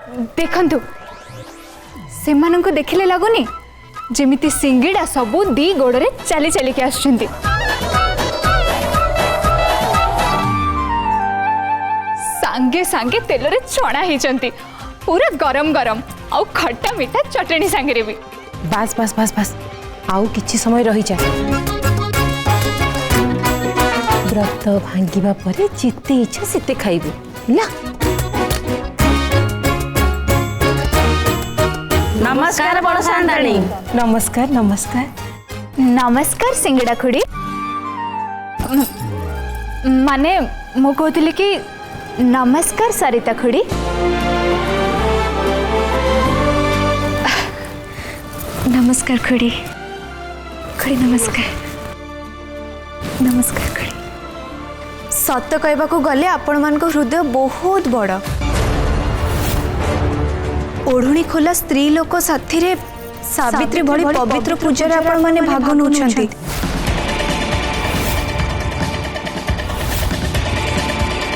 देखंतु से मानंको देखिले लागुनी जेमिति सिंगिड़ा सबू दी गोड़े चली चली के आछुंती। सांगे सांगे तेल रे छणा हिचंती पूरा गरम गरम आउ खट्टा मीठा चटनी सांगे भी। बस बस बस बस आउ किछि समय रही जा। व्रत भांगिबा परे जिते इच्छा सिते खाइबे ला। नमस्कार बड़ सांडाणी। नमस्कार नमस्कार नमस्कार सिंगड़ा खुड़ी। माने मु कहतिले कि नमस्कार सरिता खुड़ी। नमस्कार खुड़ी। खुड़ी नमस्कार। नमस्कार खुड़ी। सत कहबा को गले आपण मान को हृदय बहुत बड़। ओढ़ुणी खोला स्त्री लोक साथी रे सावित्री भली पवित्र पूजा रे आपण माने भाग नउछंती।